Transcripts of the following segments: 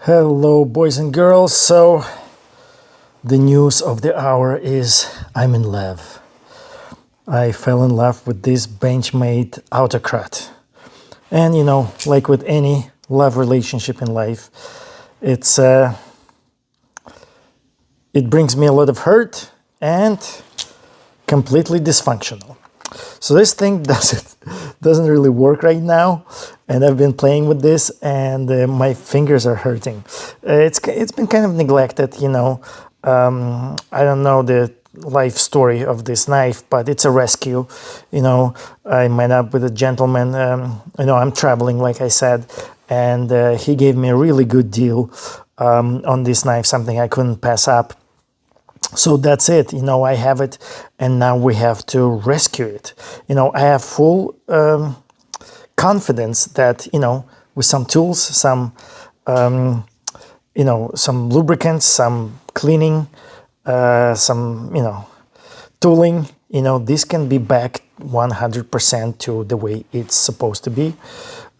Hello, boys and girls. So, the news of the hour is I'm in love. I fell in love with this Benchmade Autocrat. And like with any love relationship in life, it brings me a lot of hurt and completely dysfunctional. So this thing doesn't really work right now, and I've been playing with this, and my fingers are hurting. It's been kind of neglected, I don't know the life story of this knife, but it's a rescue. I met up with a gentleman. I'm traveling, like I said, and he gave me a really good deal on this knife, something I couldn't pass up. So that's it, I have it, and now we have to rescue it. I have full confidence that, with some tools, some lubricants, some cleaning, some, tooling, this can be back 100% to the way it's supposed to be.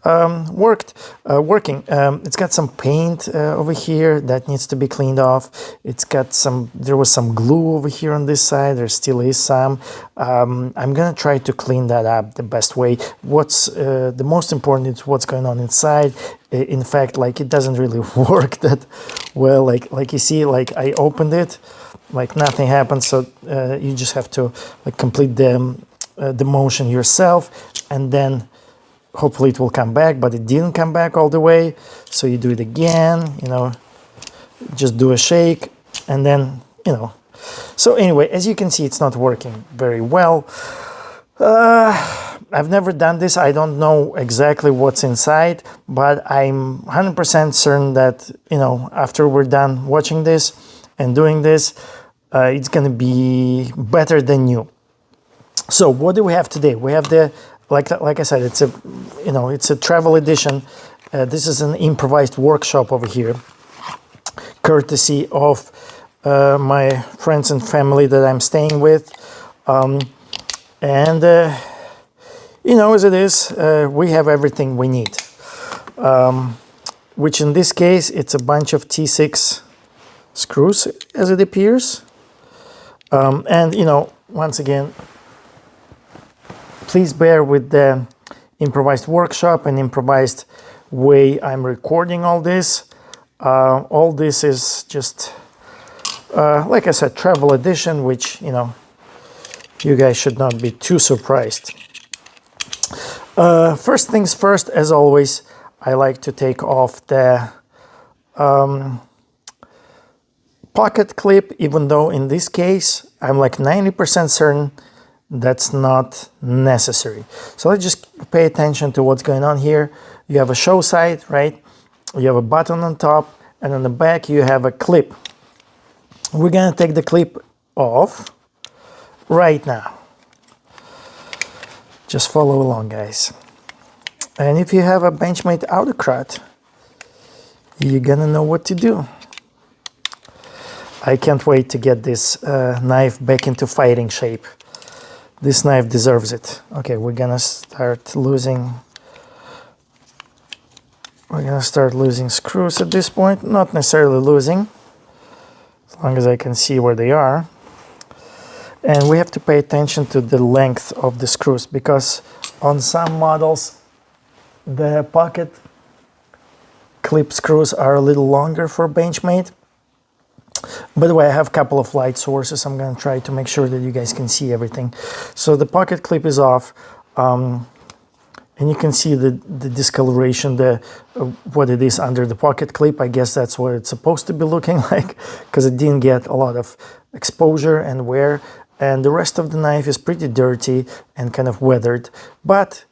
Working. It's got some paint over here that needs to be cleaned off. There was some glue over here on this side. There still is some. I'm gonna try to clean that up the best way. What's the most important is what's going on inside. In fact, it doesn't really work that well. Like you see, I opened it, nothing happened. So you just have to complete the motion yourself, and then hopefully it will come back, but it didn't come back all the way. So you do it again, just do a shake, and then, So anyway, as you can see, it's not working very well. I've never done this. I don't know exactly what's inside, but I'm 100% certain that, after we're done watching this and doing this, it's going to be better than new. So what do we have today? We have like I said, it's a travel edition. This is an improvised workshop over here, courtesy of my friends and family that I'm staying with. As it is, we have everything we need. Which in this case, it's a bunch of T6 screws, as it appears. Once again, please bear with the improvised workshop and improvised way I'm recording all this. All this is just, like I said, travel edition, which, you guys should not be too surprised. First things first, as always, I like to take off the pocket clip, even though in this case, I'm 90% certain that's not necessary. So let's just pay attention to what's going on here. You have a show side, right? You have a button on top, and on the back you have a clip. We're gonna take the clip off right now. Just follow along, guys. And if you have a Benchmade Autocrat, you're gonna know what to do. I can't wait to get this knife back into fighting shape. This knife deserves it. Okay, we're gonna start losing screws at this point. Not necessarily losing, as long as I can see where they are. And we have to pay attention to the length of the screws, because on some models the pocket clip screws are a little longer for Benchmade. By the way, I have a couple of light sources. I'm going to try to make sure that you guys can see everything. So the pocket clip is off, and you can see the discoloration, what it is under the pocket clip. I guess that's what it's supposed to be looking like, because it didn't get a lot of exposure and wear. And the rest of the knife is pretty dirty and kind of weathered, but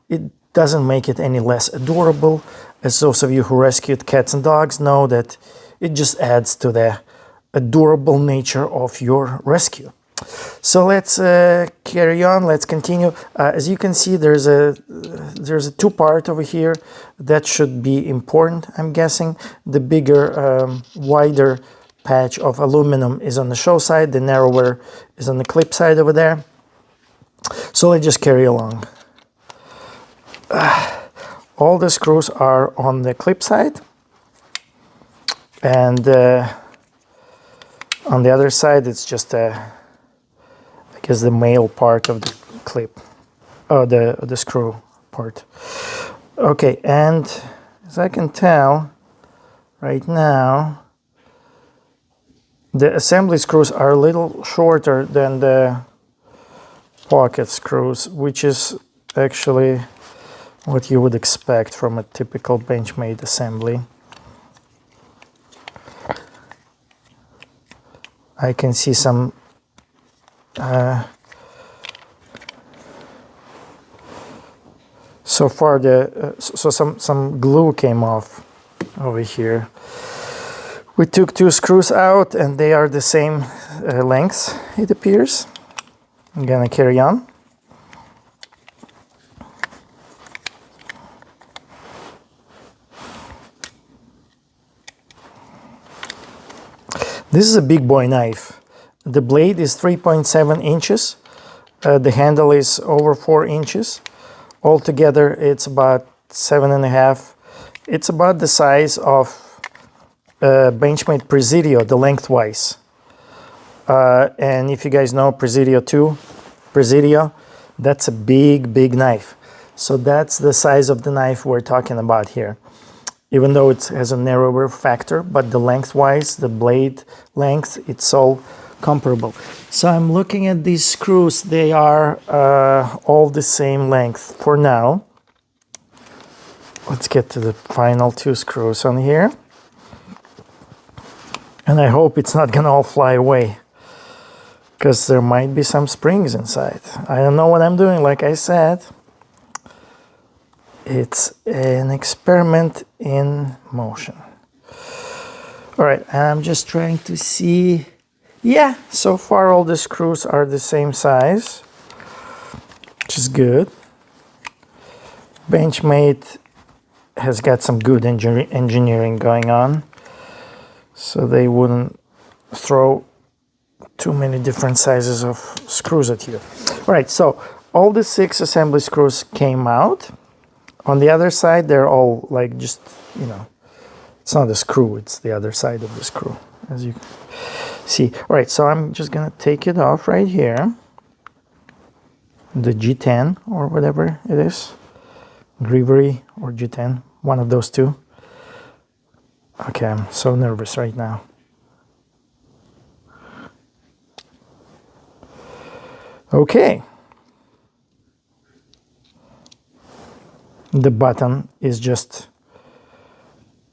it doesn't make it any less adorable. As those of you who rescued cats and dogs know, that it just adds to the adorable nature of your rescue. So let's carry on. Let's continue. As you can see, there's a two-part over here that should be important, I'm guessing. The bigger, wider patch of aluminum is on the show side. The narrower is on the clip side over there. So let's just carry along. All the screws are on the clip side. And on the other side, it's just I guess the male part of the clip, the screw part. Okay, and as I can tell right now, the assembly screws are a little shorter than the pocket screws, which is actually what you would expect from a typical Benchmade assembly. I can see some so far some glue came off over here. We took 2 screws out and they are the same length, it appears. I'm gonna carry on. This is a big boy knife. The blade is 3.7 inches. The handle is over 4 inches. Altogether, it's about 7.5. It's about the size of Benchmade Presidio, the lengthwise. And if you guys know Presidio 2, that's a big knife. So that's the size of the knife we're talking about here. Even though it has a narrower factor, but the lengthwise, the blade length, it's all comparable. So I'm looking at these screws. They are all the same length for now. Let's get to the final 2 screws on here. And I hope it's not gonna all fly away, because there might be some springs inside. I don't know what I'm doing, like I said. It's an experiment in motion. All right, I'm just trying to see. Yeah, so far all the screws are the same size, which is good. Benchmade has got some good engineering going on, so they wouldn't throw too many different sizes of screws at you. All right, so all the 6 assembly screws came out. On the other side, they're all like just, you know, it's not a screw, it's the other side of the screw, as you see. All right, so I'm just gonna take it off right here. The G10 or whatever it is, Grievery or G10, one of those 2. Okay, I'm so nervous right now. Okay. The button is just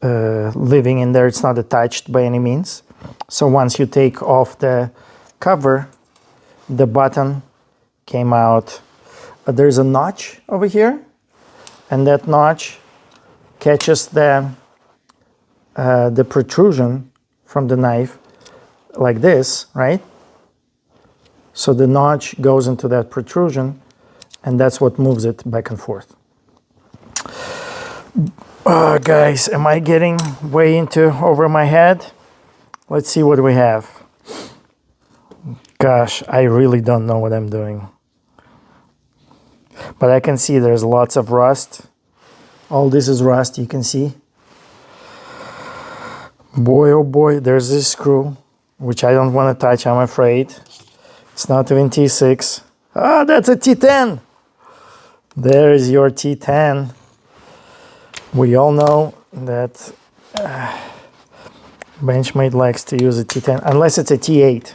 living in there. It's not attached by any means. So once you take off the cover, the button came out. There's a notch over here, and that notch catches the protrusion from the knife like this, right? So the notch goes into that protrusion, and that's what moves it back and forth. Guys, am I getting way over my head? Let's see what we have. Gosh, I really don't know what I'm doing. But I can see there's lots of rust. All this is rust, you can see. Boy, oh boy, there's this screw, which I don't want to touch, I'm afraid. It's not even T6. Ah, that's a T10. There's your T10. We all know that Benchmade likes to use a T10, unless it's a T8.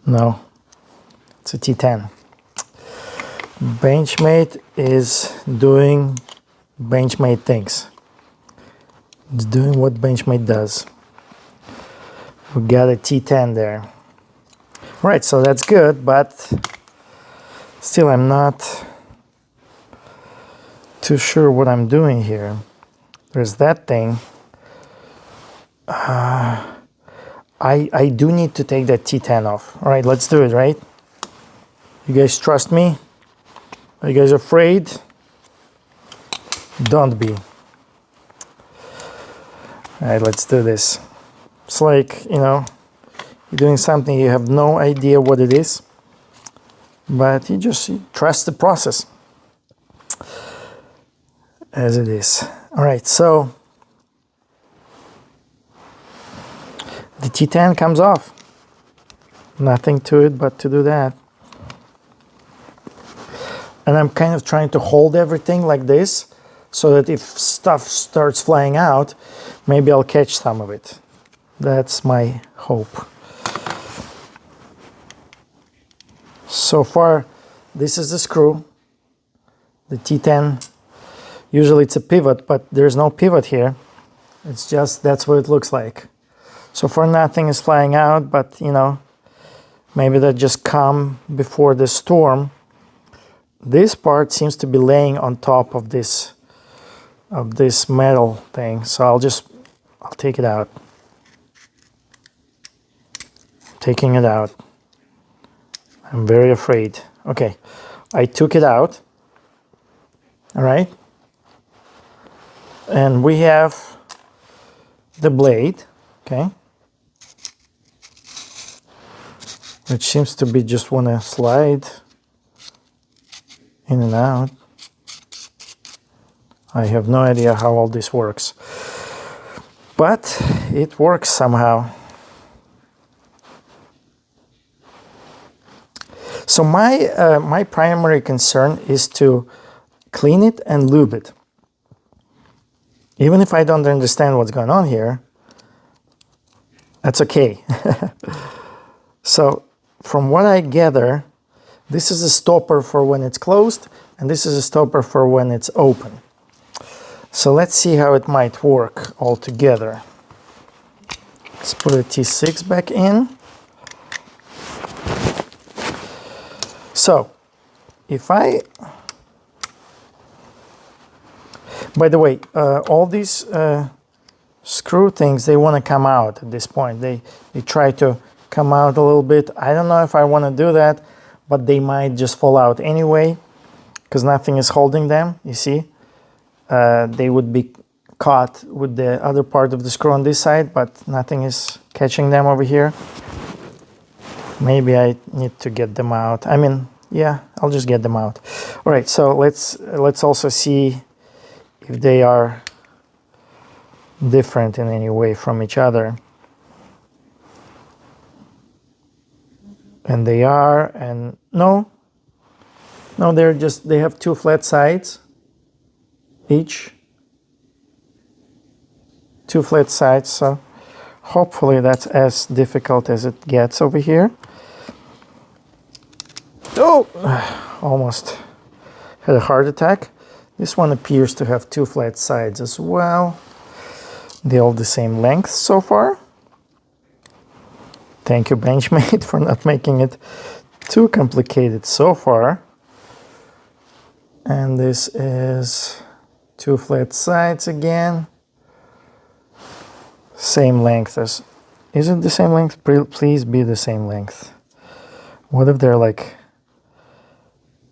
No, it's a T10. Benchmade is doing Benchmade things. It's doing what Benchmade does. We got a T10 there. Right, so that's good, but still I'm not too sure what I'm doing here. There's that thing. I do need to take that T10 off. All right, let's do it, right? You guys trust me? Are you guys afraid? Don't be. All right, let's do this. It's like, you know, you're doing something, you have no idea what it is, but you trust the process as it is. All right, so the T10 comes off. Nothing to it but to do that. And I'm kind of trying to hold everything like this so that if stuff starts flying out, maybe I'll catch some of it. That's my hope. So far, this is the screw, the T10. Usually it's a pivot, but there's no pivot here. It's just, that's what it looks like. So far nothing is flying out, but you know, maybe that just come before the storm. This part seems to be laying on top of this metal thing. So I'll take it out. Taking it out. I'm very afraid. Okay, I took it out. All right. And we have the blade, okay, which seems to be just want to slide in and out. I have no idea how all this works, but it works somehow. So my primary concern is to clean it and lube it. Even if I don't understand what's going on here, that's okay. So from what I gather, this is a stopper for when it's closed, and this is a stopper for when it's open. So let's see how it might work all together. Let's put a T6 back in. So if I... By the way, all these screw things, they want to come out at this point. They try to come out a little bit. I don't know if I want to do that, but they might just fall out anyway because nothing is holding them, you see. They would be caught with the other part of the screw on this side, but nothing is catching them over here. Maybe I need to get them out. I mean, yeah, I'll just get them out. All right, so let's also see if they are different in any way from each other. And they are, and no, they have two flat sides each. Two flat sides, so hopefully that's as difficult as it gets over here. Oh, almost had a heart attack. This one appears to have two flat sides as well. They're all the same length so far. Thank you, Benchmade, for not making it too complicated so far. And this is two flat sides again. Same length as... Is it the same length? Please be the same length. What if they're like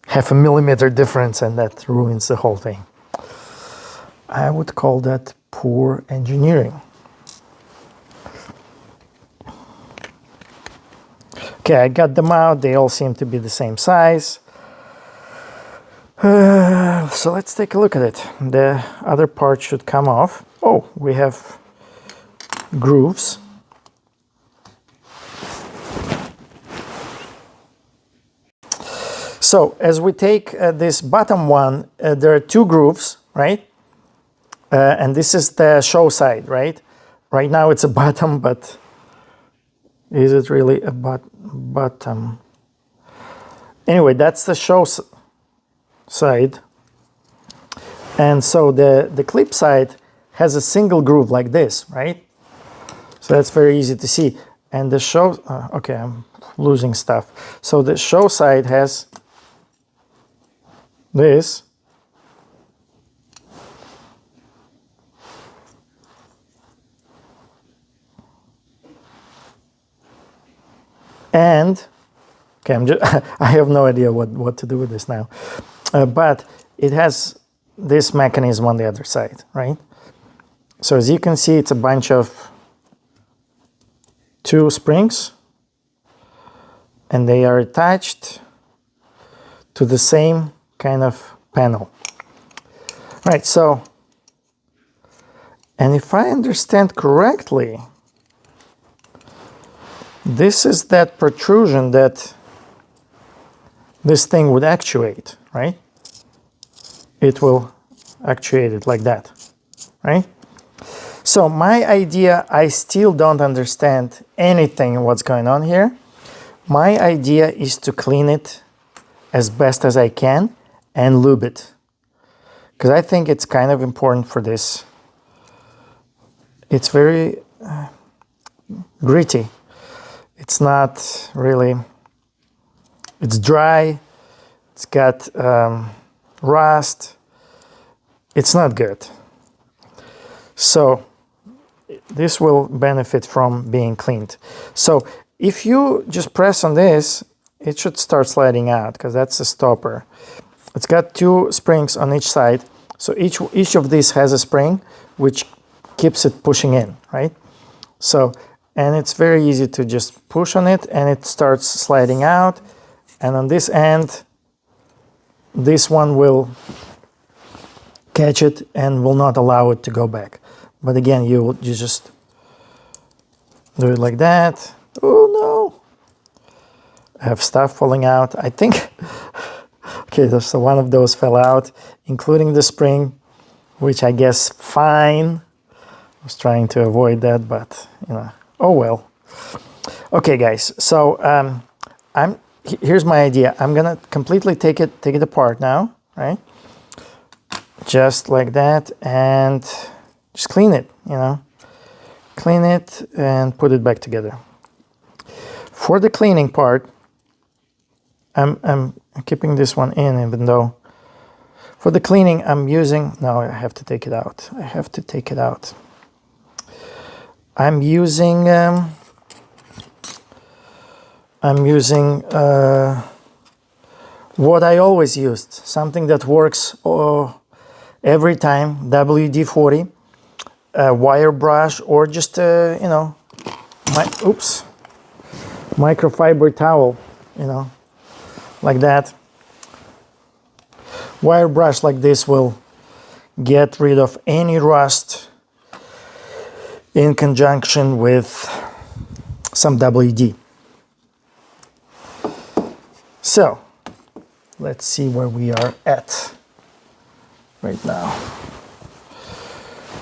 half a millimeter difference and that ruins the whole thing? I would call that poor engineering. Okay, I got them out. They all seem to be the same size. So let's take a look at it. The other part should come off. Oh, we have grooves. So as we take this bottom one, there are two grooves, right? And this is the show side, right? Right now it's a bottom, but is it really a bottom? Anyway, that's the show side. And so the clip side has a single groove like this, right? So that's very easy to see. And the show, okay, I'm losing stuff. So the show side has this. And, okay, I have no idea what to do with this now. But it has this mechanism on the other side, right? So as you can see, it's a bunch of two springs, and they are attached to the same kind of panel. Right, so, and if I understand correctly, This is that protrusion that this thing would actuate, right? It will actuate it like that, right? So my idea, I still don't understand anything what's going on here. My idea is to clean it as best as I can and lube it, because I think it's kind of important for this. It's very gritty. It's not really, it's dry, it's got rust, it's not good. So this will benefit from being cleaned. So if you just press on this, it should start sliding out, because that's a stopper. It's got 2 springs on each side, so each of these has a spring which keeps it pushing in, right? So, and it's very easy to just push on it and it starts sliding out. And on this end, this one will catch it and will not allow it to go back. But again, you just do it like that. Oh no! I have stuff falling out. I think, okay, so one of those fell out, including the spring, which I guess fine. I was trying to avoid that, but you know, oh well. Okay, guys. So here's my idea. I'm gonna completely take it apart now, right? Just like that, and just clean it. You know, clean it and put it back together. For the cleaning part, I'm keeping this one in, even though for the cleaning I'm using. No, I have to take it out. I have to take it out. I'm using what I always used, something that works every time, WD-40, wire brush, or just you know, microfiber towel, you know, like that. Wire brush like this will get rid of any rust in conjunction with some WD. So let's see where we are at right now.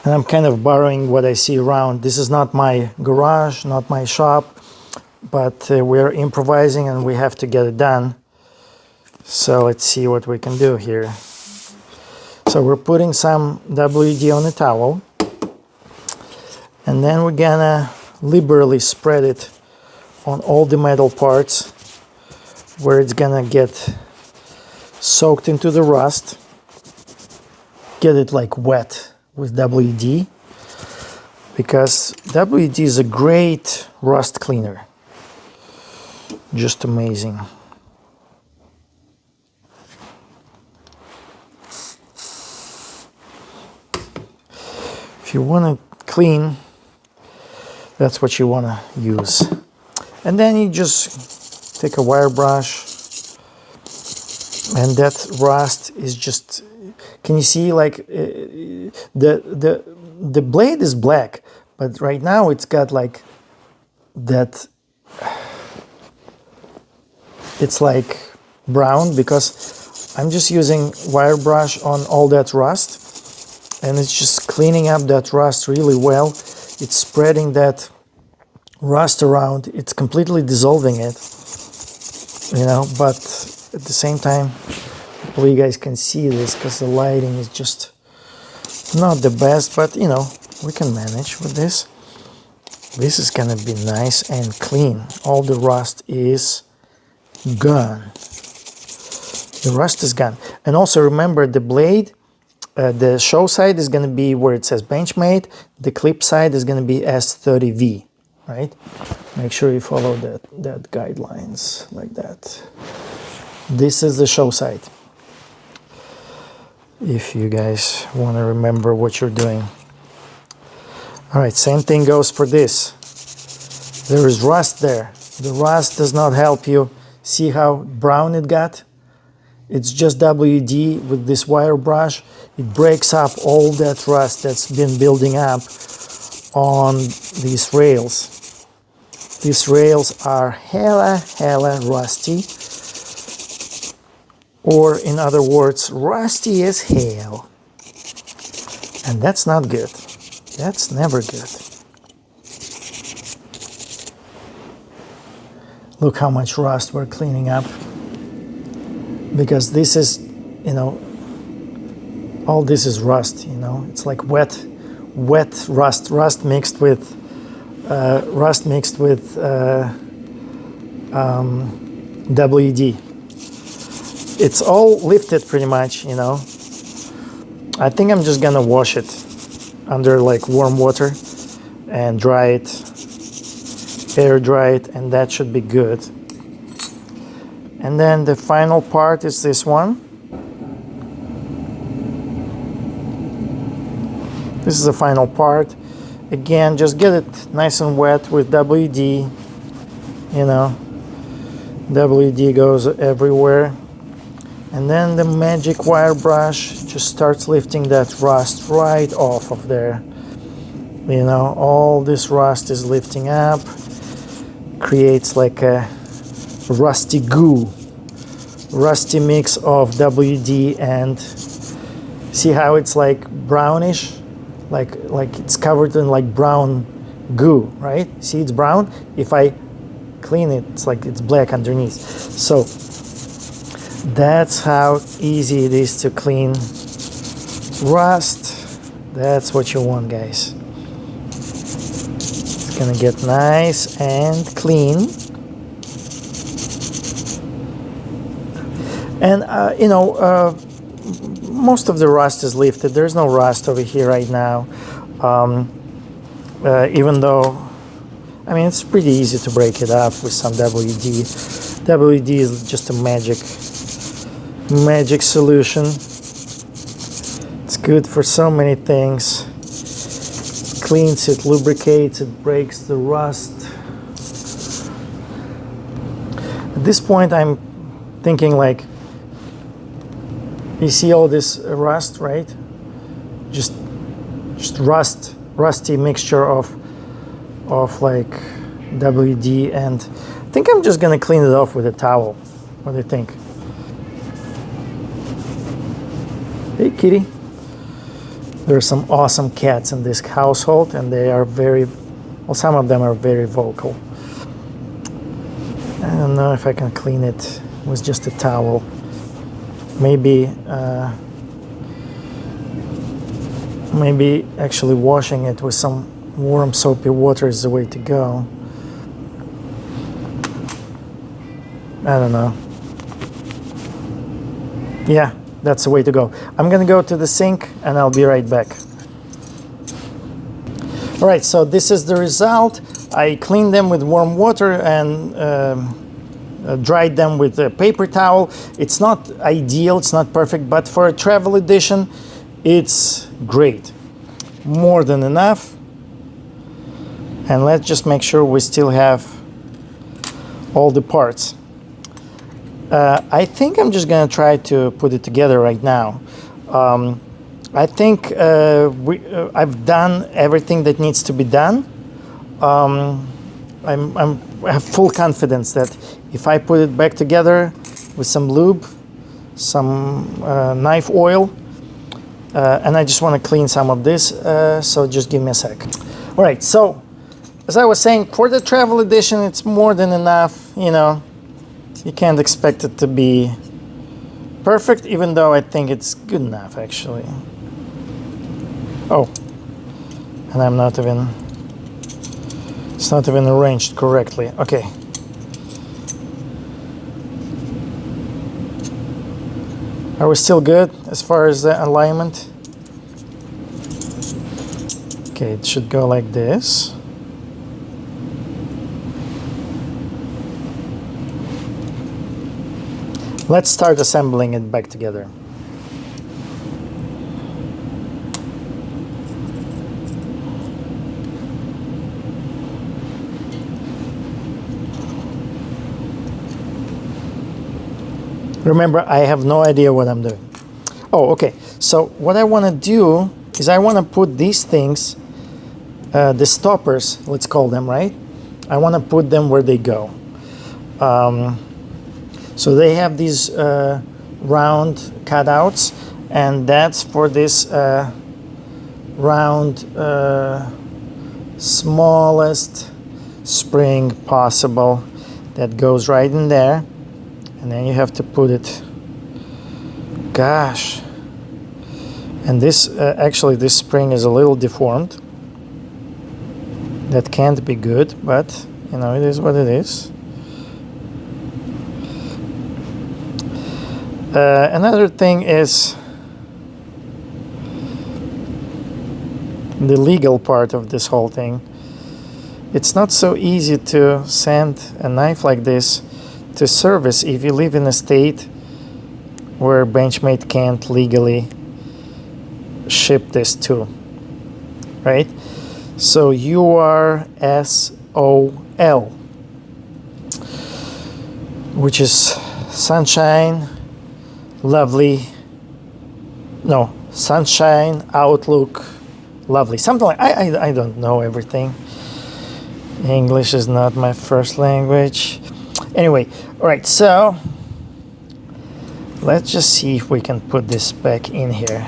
And I'm kind of borrowing what I see around. This is not my garage, not my shop, but we're improvising and we have to get it done. So let's see what we can do here. So we're putting some WD on the towel, and then we're gonna liberally spread it on all the metal parts where it's gonna get soaked into the rust. Get it like wet with WD, because WD is a great rust cleaner. Just amazing. If you want to clean, that's what you want to use. And then you just take a wire brush, and that rust is just, can you see, like the blade is black, but right now it's got like that, it's like brown, because I'm just using wire brush on all that rust, and it's just cleaning up that rust really well. It's spreading that rust around. It's completely dissolving it, you know, but at the same time, hopefully you guys can see this, because the lighting is just not the best, but you know, we can manage with this. This is gonna be nice and clean. All the rust is gone. The rust is gone. And also remember, the blade, the show side is going to be where it says Benchmade. The clip side is going to be S30V, right? Make sure you follow that guidelines like that. This is the show side, if you guys want to remember what you're doing. All right, same thing goes for this. There is rust there. The rust does not help you. See how brown it got? It's just WD with this wire brush. It breaks up all that rust that's been building up on these rails. These rails are hella rusty, or in other words, rusty as hell. And that's not good. That's never good. Look how much rust we're cleaning up. Because this is, you know, all this is rust, you know. It's like wet rust mixed with WD. It's all lifted pretty much, you know. I think I'm just gonna wash it under like warm water and dry it, air dry it, and that should be good. And then the final part is this one. This is the final part. Again, just get it nice and wet with WD, you know. WD goes everywhere. And then the magic wire brush just starts lifting that rust right off of there. You know, all this rust is lifting up, creates like a rusty goo, rusty mix of WD and see how it's like brownish, like it's covered in like brown goo, right? See, it's brown. If I clean it, it's like it's black underneath. So that's how easy it is to clean rust. That's what you want, guys. It's gonna get nice and clean. And you know, most of the rust is lifted. There's no rust over here right now. Even though, I mean, it's pretty easy to break it up with some WD. WD is just a magic solution. It's good for so many things. It cleans, it lubricates, it breaks the rust. At this point, I'm thinking like, you see all this rust, right? Just rusty mixture of like WD, and I think I'm just gonna clean it off with a towel. What do you think? Hey, kitty. There are some awesome cats in this household, and they are very, well, some of them are very vocal. I don't know if I can clean it with just a towel. Maybe actually washing it with some warm soapy water is the way to go. I don't know. Yeah, that's the way to go. I'm gonna go to the sink and I'll be right back. All right, so this is the result. I cleaned them with warm water and dried them with a paper towel. It's not ideal, it's not perfect, but for a travel edition, it's great. More than enough. And let's just make sure we still have all the parts. I think I'm just gonna try to put it together right now. I think I've done everything that needs to be done. I have full confidence that if I put it back together with some lube, some knife oil, and I just want to clean some of this, so just give me a sec. All right, so as I was saying, for the travel edition, it's more than enough. You know, you can't expect it to be perfect, even though I think it's good enough, actually. Oh, and I'm not even, it's not even arranged correctly. Okay. Are we still good as far as the alignment? Okay, it should go like this. Let's start assembling it back together. Remember, I have no idea what I'm doing. Oh, okay. So what I want to do is I want to put these things, the stoppers, let's call them, right? I want to put them where they go. So they have these round cutouts, and that's for this round smallest spring possible that goes right in there, and then you have to put it. Gosh. And this actually this spring is a little deformed. That can't be good, but you know, it is what it is. Another thing is the legal part of this whole thing. It's not so easy to send a knife like this to service if you live in a state where Benchmade can't legally ship this to, right? So URSOL, which is sunshine, lovely, no, sunshine, outlook, lovely, something like, I don't know everything. English is not my first language. Anyway, all right, so let's just see if we can put this back in here.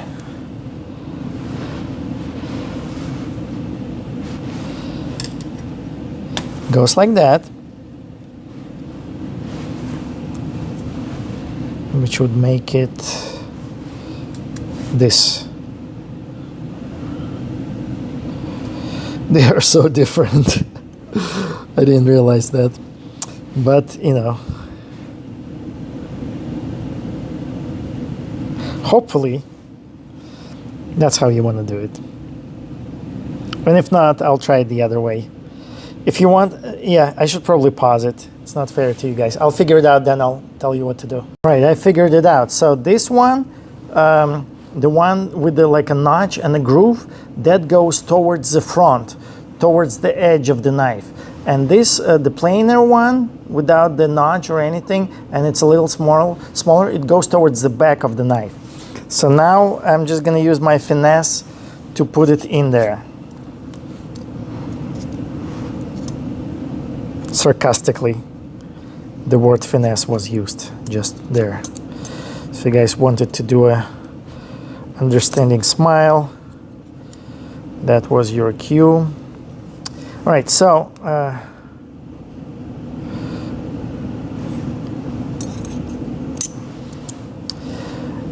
Goes like that, which would make it this. They are so different. I didn't realize that, but you know, hopefully that's how you want to do it. And if not, I'll try it the other way. If you want, yeah, I should probably pause it. It's not fair to you guys. I'll figure it out, then I'll tell you what to do. Right, I figured it out. So this one, the one with the like a notch and a groove, that goes towards the front, towards the edge of the knife. And this, the plainer one, without the notch or anything, and it's a little smaller, it goes towards the back of the knife. So now I'm just gonna use my finesse to put it in there. Sarcastically, the word finesse was used just there. So you guys wanted to do a understanding smile, that was your cue. All right, so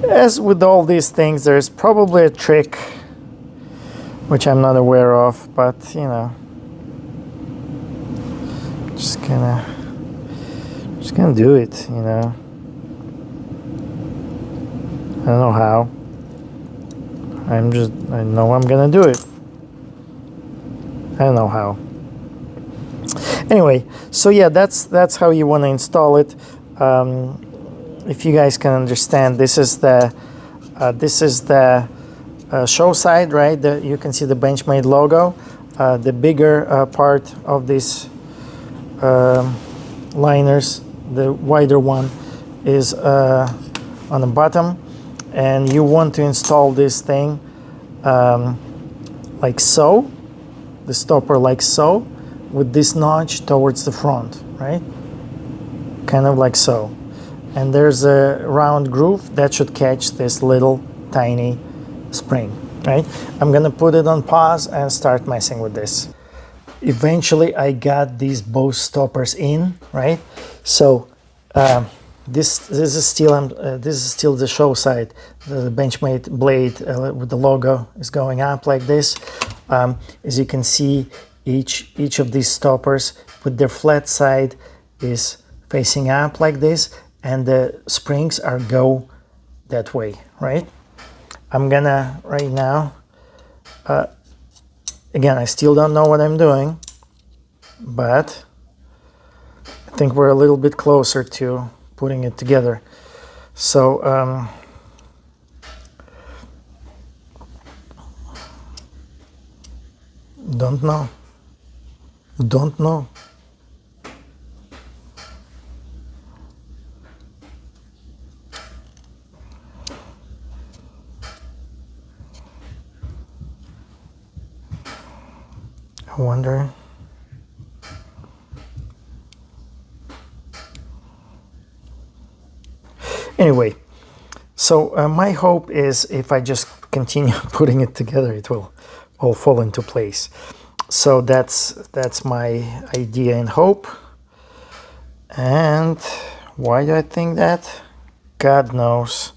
as with all these things, there's probably a trick which I'm not aware of, but you know, just gonna do it, you know. I don't know how. I know I'm gonna do it. I don't know how. Anyway, so yeah, that's how you want to install it. If you guys can understand, this is the show side, right? You can see the Benchmade logo. The bigger part of these liners, the wider one, is on the bottom, and you want to install this thing like so, the stopper like so, with this notch towards the front, right? Kind of like so. And there's a round groove that should catch this little tiny spring, right? I'm gonna put it on pause and start messing with this. Eventually I got these both stoppers in, right? So this is still the show side. The Benchmade blade with the logo is going up like this. As you can see, each of these stoppers with their flat side is facing up like this, and the springs are go that way, right? I'm gonna right now, again, I still don't know what I'm doing, but I think we're a little bit closer to putting it together. So don't know. I wonder. Anyway, so my hope is if I just continue putting it together, it will all fall into place. So that's my idea and hope. And why do I think that? God knows.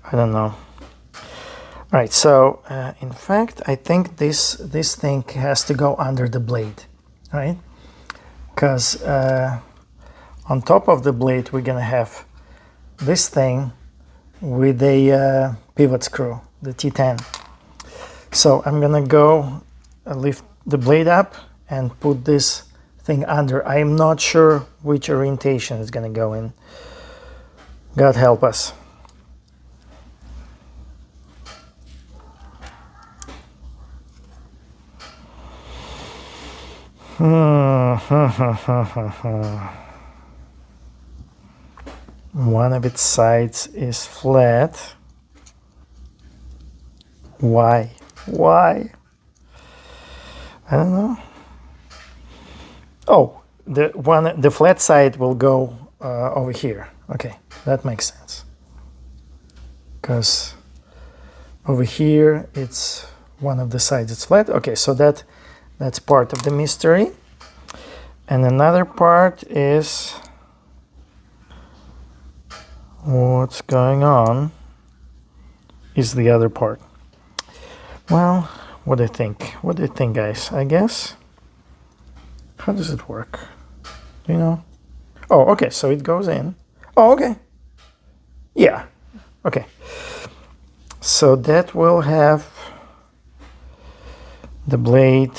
I don't know. All right, so in fact, I think this thing has to go under the blade, right? Because on top of the blade, we're gonna have this thing with a pivot screw, the T10. So I'm gonna go lift the blade up and put this thing under. I'm not sure which orientation it's gonna go in. God help us. One of its sides is flat. Why? Why? I don't know. Oh, the flat side will go over here. Okay, that makes sense. Because over here it's one of the sides it's flat. Okay, so that's part of the mystery. And another part is what's going on is the other part. Well, what do you think? What do you think, guys? I guess. How does it work? Do you know? Oh, okay, so it goes in. Oh, okay. Yeah, okay. So that will have the blade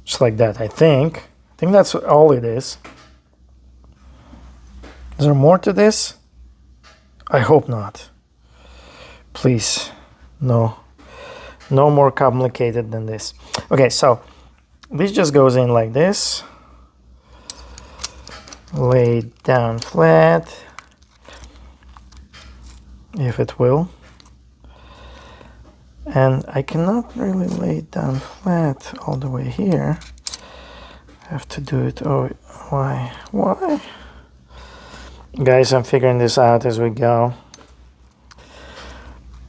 just like that, I think. I think that's all it is. Is there more to this? I hope not. Please, no. No more complicated than this. Okay, so this just goes in like this. Lay it down flat, if it will. And I cannot really lay it down flat all the way here. I have to do it. Oh, why? Why? Guys, I'm figuring this out as we go.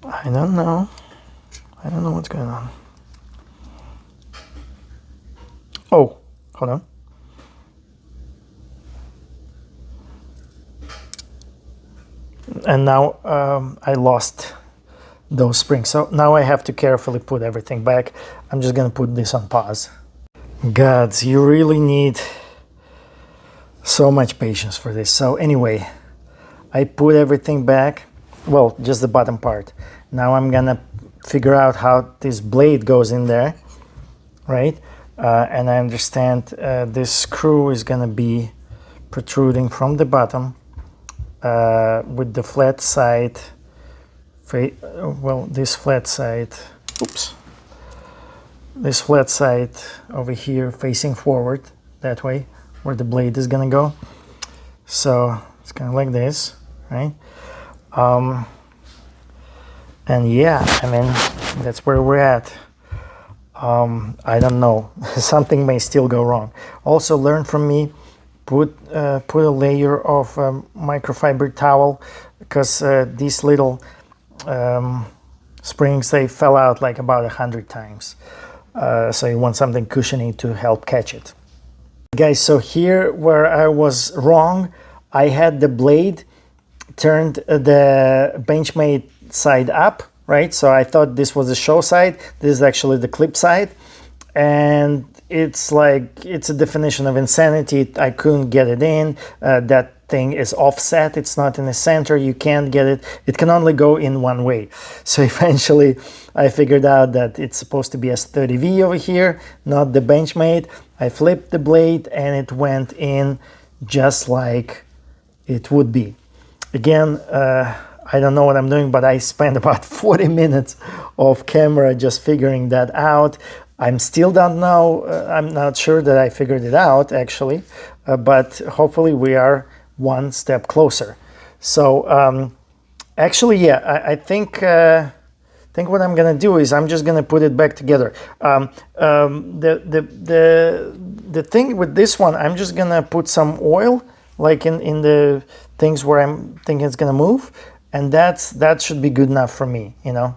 I don't know. I don't know what's going on. Oh, hold on. And now I lost those springs. So now I have to carefully put everything back. I'm just gonna put this on pause. Gods, you really need so much patience for this. So anyway, I put everything back. Well, just the bottom part. Now I'm gonna figure out how this blade goes in there, right? And I understand this screw is gonna be protruding from the bottom with the flat side, well, this flat side, oops, this flat side over here facing forward, that way, where the blade is gonna go. So it's kind of like this, right? And yeah, I mean, that's where we're at. I don't know, something may still go wrong. Also learn from me, put a layer of microfiber towel, because these little springs, they fell out like about 100 times. So you want something cushiony to help catch it. Guys, so here where I was wrong, I had the blade turned the Benchmade side up, right? So I thought this was the show side. This is actually the clip side. And it's like, it's a definition of insanity. I couldn't get it in. That thing is offset. It's not in the center. You can't get it. It can only go in one way. So eventually I figured out that it's supposed to be S30V over here, not the Benchmade. I flipped the blade and it went in just like it would be. Again, I don't know what I'm doing, but I spent about 40 minutes off camera just figuring that out. I'm still don't know. I'm not sure that I figured it out actually, but hopefully we are one step closer. So actually, yeah, I think what I'm gonna do is I'm just gonna put it back together. The thing with this one, I'm just gonna put some oil, like in the things where I'm thinking it's gonna move, and that should be good enough for me, you know.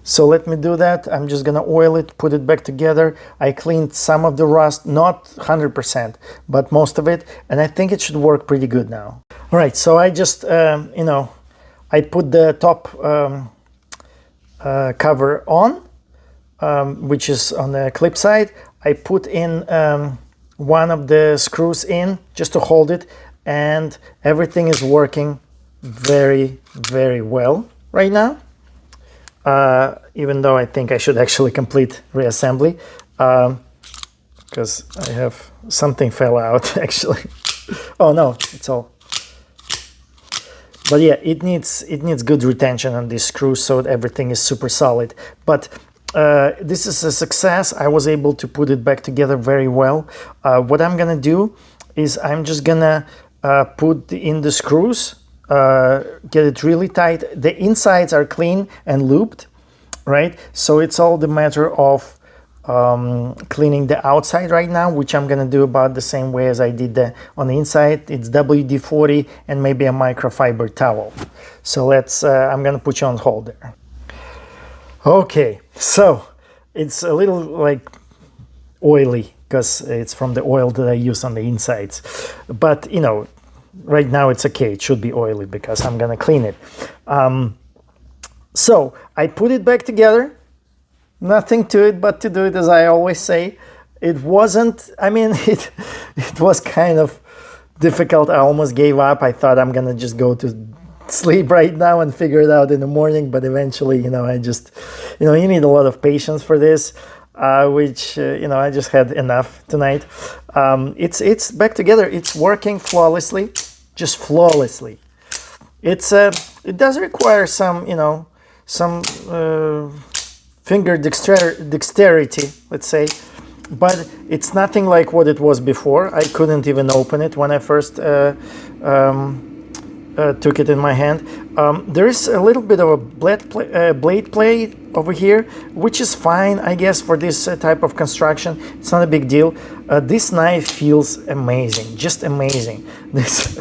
So let me do that. I'm just gonna oil it, put it back together. I cleaned some of the rust, not 100%, but most of it, and I think it should work pretty good now. All right, so I just, you know, I put the top cover on, which is on the clip side. I put in one of the screws in just to hold it, and everything is working very, very well right now. Even though I think I should actually complete reassembly, because I have something fell out actually. Oh no, it's all. But yeah, it needs good retention on these screws so that everything is super solid. But this is a success. I was able to put it back together very well. What I'm gonna do is I'm just gonna put in the screws, get it really tight. The insides are clean and lubed, right? So it's all the matter of cleaning the outside right now, which I'm gonna do about the same way as I did on the inside. It's WD-40 and maybe a microfiber towel. So let's, I'm gonna put you on hold there. Okay, so it's a little like oily because it's from the oil that I use on the insides. But you know, right now it's okay. It should be oily because I'm gonna clean it. So I put it back together. Nothing to it but to do it as I always say. It wasn't, I mean, it was kind of difficult. I almost gave up. I thought I'm gonna just go to sleep right now and figure it out in the morning, but eventually, you know, I just, you know, you need a lot of patience for this, which, you know, I just had enough tonight. It's back together. It's working flawlessly, just flawlessly. It does require some, you know, some finger dexterity, let's say, but it's nothing like what it was before. I couldn't even open it when I first took it in my hand. There is a little bit of a blade play over here, which is fine, I guess, for this type of construction. It's not a big deal. This knife feels amazing, just amazing. This,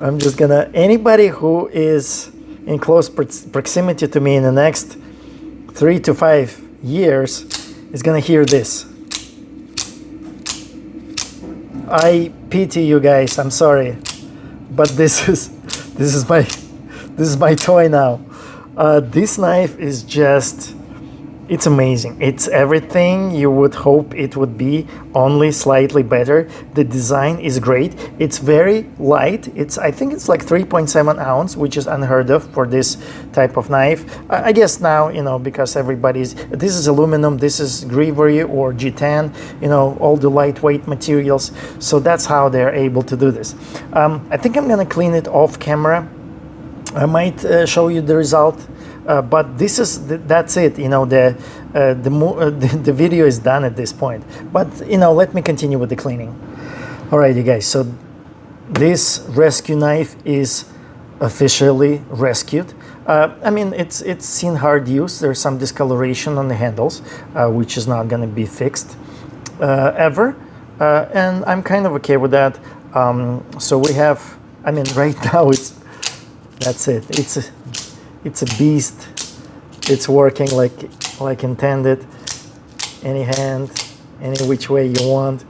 I'm just gonna, anybody who is in close proximity to me in the next 3 to 5 years is gonna hear this. I pity you guys, I'm sorry, but this is my toy now. This knife is just, it's amazing. It's everything you would hope it would be, only slightly better. The design is great. It's very light. I think it's like 3.7 ounce, which is unheard of for this type of knife. I guess now, you know, because this is aluminum, this is Greavery or G10, you know, all the lightweight materials. So that's how they're able to do this. I think I'm gonna clean it off camera. I might show you the result. But that's it, you know, the video is done at this point. But, you know, let me continue with the cleaning. All right, you guys, so this rescue knife is officially rescued. I mean, it's seen hard use. There's some discoloration on the handles, which is not going to be fixed ever. And I'm kind of okay with that. So we have, I mean, right now that's it. It's a beast. It's working like intended. Any hand, any which way you want,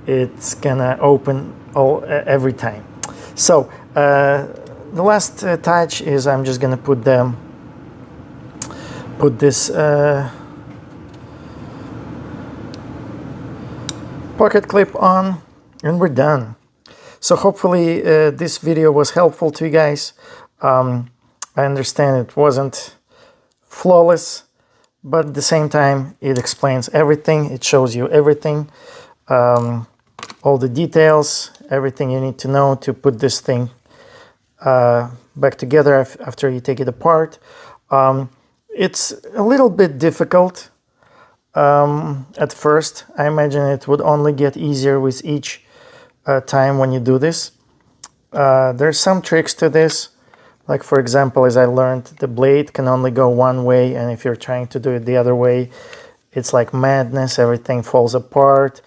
it's gonna open every time. So the last touch is I'm just gonna put this pocket clip on, and we're done. So hopefully this video was helpful to you guys. I understand it wasn't flawless, but at the same time, it explains everything. It shows you everything, all the details, everything you need to know to put this thing back together after you take it apart. It's a little bit difficult at first. I imagine it would only get easier with each time when you do this. There's some tricks to this. Like, for example, as I learned, the blade can only go one way, and if you're trying to do it the other way, it's like madness. Everything falls apart.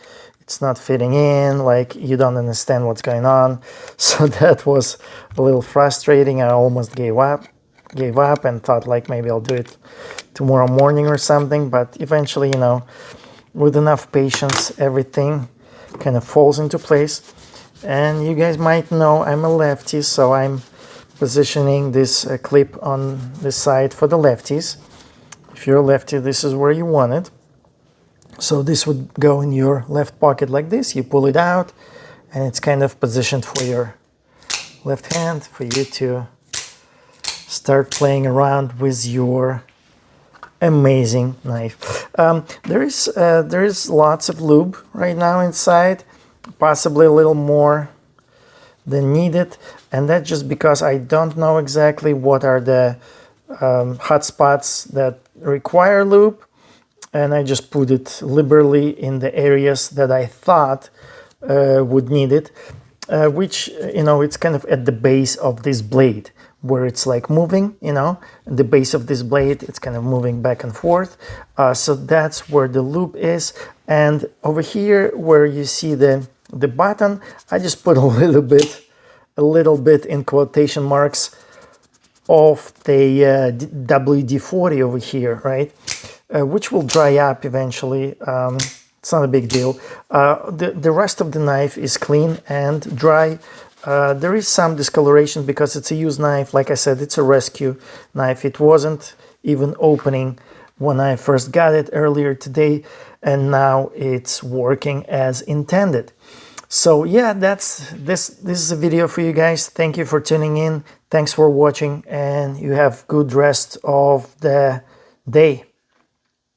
it's not fitting in, like you don't understand what's going on. So that was a little frustrating. I almost gave up and thought like maybe I'll do it tomorrow morning or something, but eventually, you know, with enough patience, everything kind of falls into place. And you guys might know I'm a lefty, so I'm positioning this clip on the side for the lefties. If you're a lefty, this is where you want it. So this would go in your left pocket like this. You pull it out and it's kind of positioned for your left hand for you to start playing around with your amazing knife. There is lots of lube right now inside, possibly a little more than needed, and that's just because I don't know exactly what are the hot spots that require lube, and I just put it liberally in the areas that I thought would need it, which, you know, it's kind of at the base of this blade where it's like moving, you know, the base of this blade, it's kind of moving back and forth. So that's where the lube is. And over here where you see the button, I just put a little bit in quotation marks of the WD-40 over here, right? Which will dry up eventually. It's not a big deal. The rest of the knife is clean and dry. There is some discoloration because it's a used knife. Like I said, it's a rescue knife. It wasn't even opening when I first got it earlier today, and now it's working as intended. So yeah, this is a video for you guys. Thank you for tuning in. Thanks for watching, and you have good rest of the day.